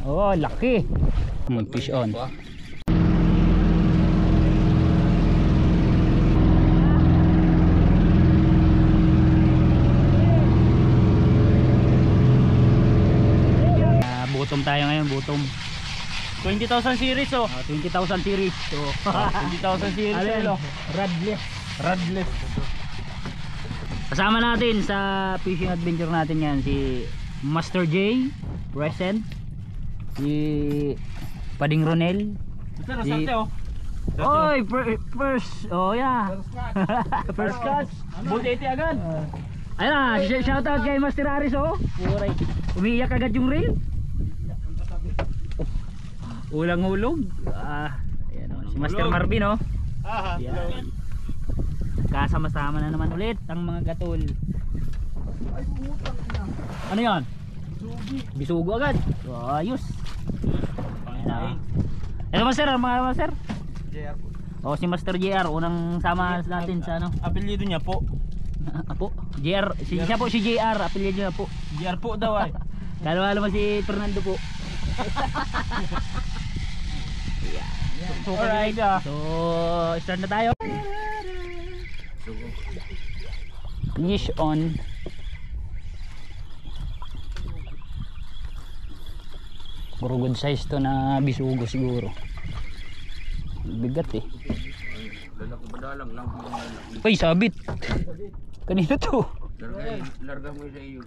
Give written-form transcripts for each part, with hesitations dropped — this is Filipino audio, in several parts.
Oh, laki. Fish on. Bottom tayo ngayon, bottom. 20,000 series oh. 20,000 series. So, 20,000 series. Ano? Radless. Radless. Kasama natin sa fishing adventure natin yan si Master J present, si Pading Ronel, si oy first, oh yeah, first catch, Butiti agad. Ayun na, shout out kay Master Aris. Oh, umiiyak agad yung reel. Ulang hulog. Ayan, oh, si Master Marvin. Oh, yan. Kasama-sama na naman ulit ang mga gatol. Ano yan? Bisugo agad. Ayos. Ito Master, mga Master. JR. O si Master JR, unang sama natin sa ano. Apelyido niya po. Apo, JR, siya po si JR, apelyido niya po. JR po daw ay. Kalawa naman si Fernando po. Alright. So, start na tayo. Fish on. Puro good size to na bisugo siguro. Bigat eh. Ay, sabit. Kanina to. Larga mo sa iyo.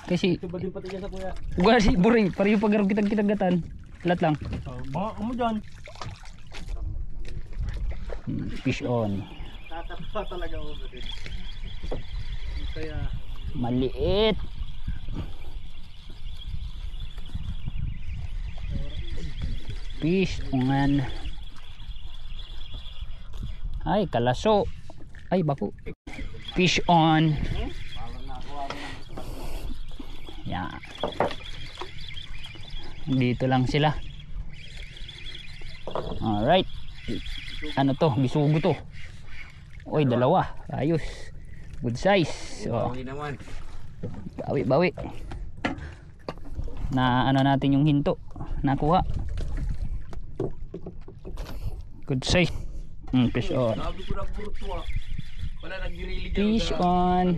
Kasi Ito ba din pati niya sa kuya? uga si Buring, pareho pag kitang-kitagatan. Lat lang. Baka mo dyan. Fish on. Tatapa talaga mo ba din? Kaya Maliit. Fish on. Ay, kalaso. Ay, bako. Fish on. Yan. Dito lang sila. Alright. Ano to? Bisugo to. Oy, dalawa. Ayos. Good size. Oh. Bawi, bawi. Na ano natin yung hinto. Nakuha. Good size. Fish on. Fish on.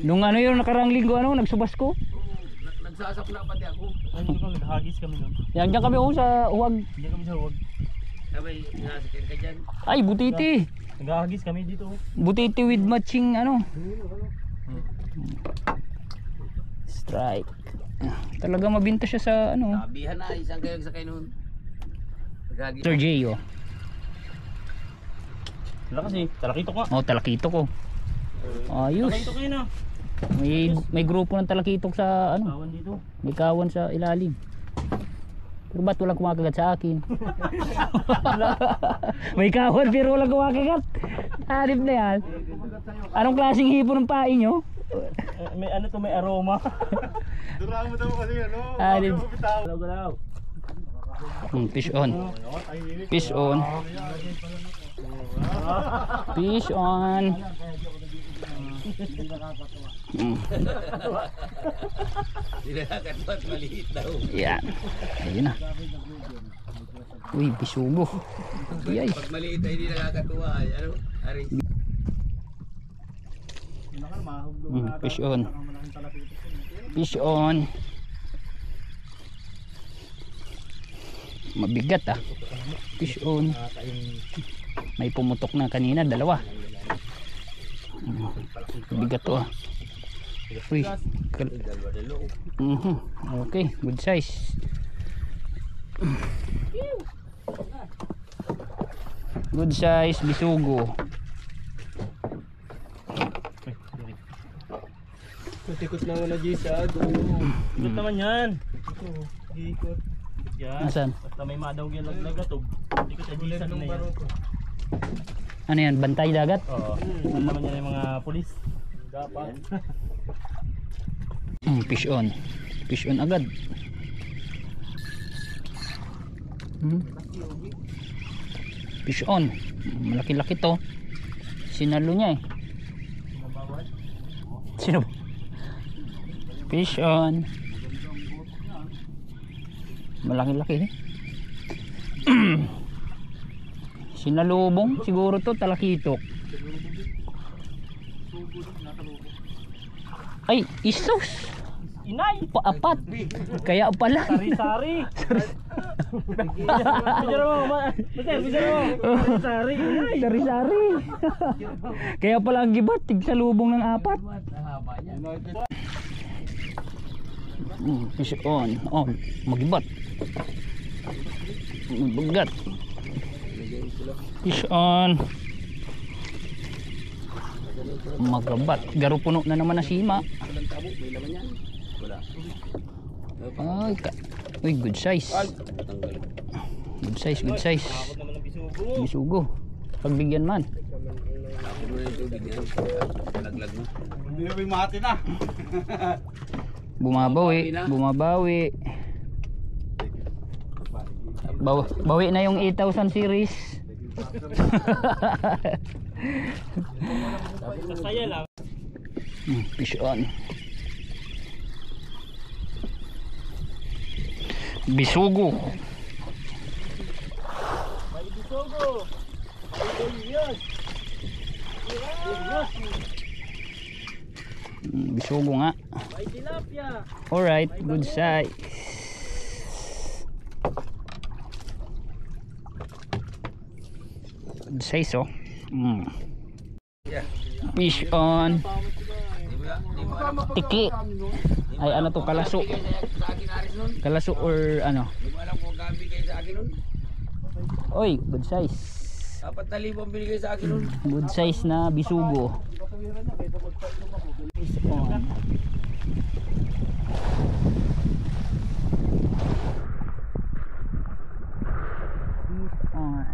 Nung ano yun nakarang linggo, ano, nagsubas ko. Nagsasap na pati ako. Ayun ko, naghagis kami nun. Yan dyan kami sa huwag. Diyan kami sa huwag. Sabay, nasakin ka dyan. Ay, butiti. Naghagis kami dito. Butiti with matching ano. Strike. Talaga mabinta siya sa ano. Sabihan na, isang kayo sa kayo nun. Sir J, oh. Wala kasi, talakito ka. Oh, talakito ko. Ayos. Talakito kayo na. May grupo ng talakitok sa ano. Kawan dito. May kawan sa ilalim. Pero ba't walang kumakagat sa akin? May kawan pero walang kumakagat. Arif na yan. Anong klaseng hipo ng pain nyo? May ano to, may aroma. Duraan mo daw kasi ano. Arif. Galaw-galaw. Fish on. Fish on. Fish on. Maliit daw. Yan. Ayun na. Uy, bisugo. Yay. Pag maliit ay hindi nakakatuwa. Ano? Aris. Fish on. Fish on. Mabigat ah. Fish on. May pumutok na kanina, dalawa. Mabigat to ah. Uy. Okay, good size. Good size bisugo. Tikot na wala gisag. Ikot naman yan. Ikot. Yan. Asan? Basta may madaw yung laglagatog. Ikot na gisag na yan. Ano yan? Bantay dagat? Oo. Ano naman yan yung mga pulis? Dapat. Fish on. Fish on agad. Fish on. Malaki-laki to. Sinalo niya eh. Sino ba? Fish on. Malaki-laki eh. Sinalubong siguro to, talakitok. Ay, isos. Inay! Paapat. Kaya pala. Sari-sari! Bidyo mo! Master, bidyo mo! Sari-sari! Inay! Sari-sari. Kaya pala ang gibat, tigsalubong ng apat. Fish on. Oh, magibat. Mabagat. Fish on. Magabat. Garo puno na naman na sima. Ay, uy, good size. Good size, good size. Bisugo. Pagbigyan man. Bumabawi, bumabawi. Bawi na yung 8,000 series. Masaya lang. Fish on. Bisugo. May bisugo. Yes. Bisugo nga. May tilapia. Alright, good size. Good size oh. Fish on. Tiki. Ay ano to, kalaso. Kalaso or ano? Hindi mo alam kung gabi kayo sa akin nun. Oy, good size. 4,000 binigay sa akin nun. Good size na bisugo. Fish on. Fish on.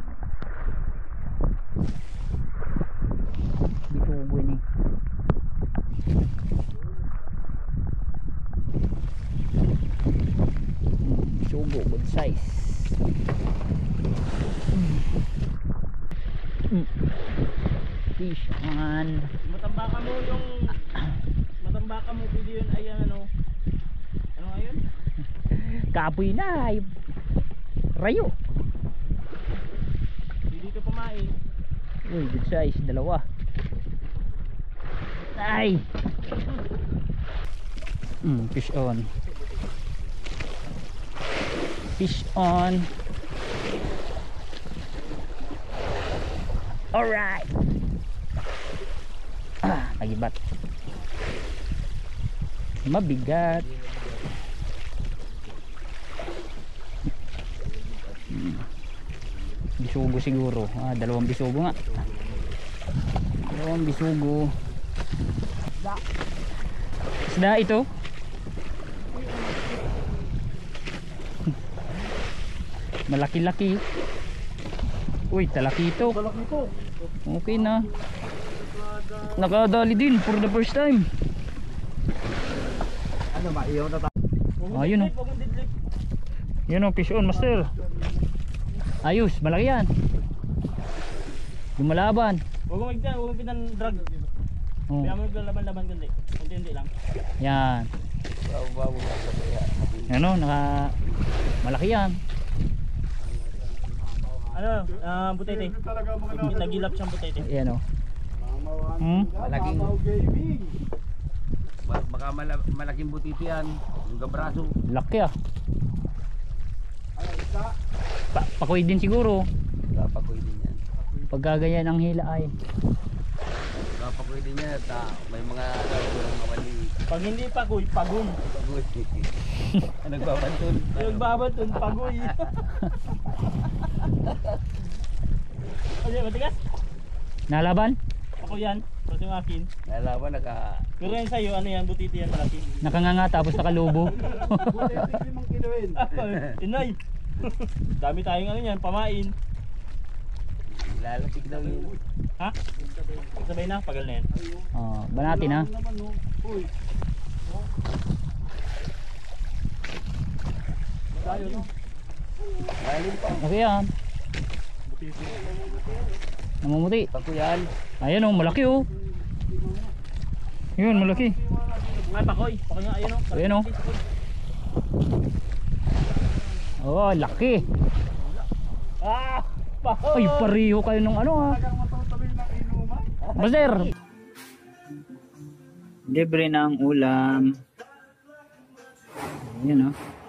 Bisugo ni. Bisugo, good size. Fish on. Matambaka mo yung matambaka mo video yun ay ano ngayon? Kapoy na ay rayo. Hindi dito pumain. Uy, good size, dalawa. Ay. Fish on. Fish on. Alright. Nagibat. Mabigat. Bisugo siguro. Dalawang bisugo nga. Dalawang bisugo. Isda ito. Malaki-laki. Uy, talakito. Okay na. Nakadali din for the first time. Ano ba? Iyaw na tayo. Ayun oh. Yun oh, fish on master. Ayos, malaki yan. Lumalaban. Huwag mo magdan, huwag mo pitan drag. Oh. Kaya mo laban-laban kundi. Kunti lang. Yan. Bawo nga sa kaya. Ano, malaki yan. Ano, butete. Nagilap siyang butete. Ayan oh. Malaking baka malaking butiti yan. Yung gabraso. Laki ah. Pakoy din siguro. Kapakoy din yan. Pagkagayan ang hila ay. Kapakoy din yan. May mga mawali. Pag hindi pagoy, pagoy. Pagoy. Nagbabantun. Nagbabantun, pagoy. Ano matigas? Nalaban? Ako yan. Tapos yung akin. Nalaman Pero yan sa'yo, ano yan, butiti yan malaki. Nakanganga tapos nakalubo. Inay. Dami tayong ano yan, pamain. Lalasig daw yun. Ha? Sabay na, pagal na yan. Oh, banati na. Okay yan. Namumuti. Pakuyan. Ayan oh, malaki oh. Yun, malaki. Ay, pakoy. Pakoy nga, ayun o. Ayun o. Oh, laki. Ah! Pakoy! Ay, pareho kayo ng ano ha. Master. Libre ng ulam. Ayan o.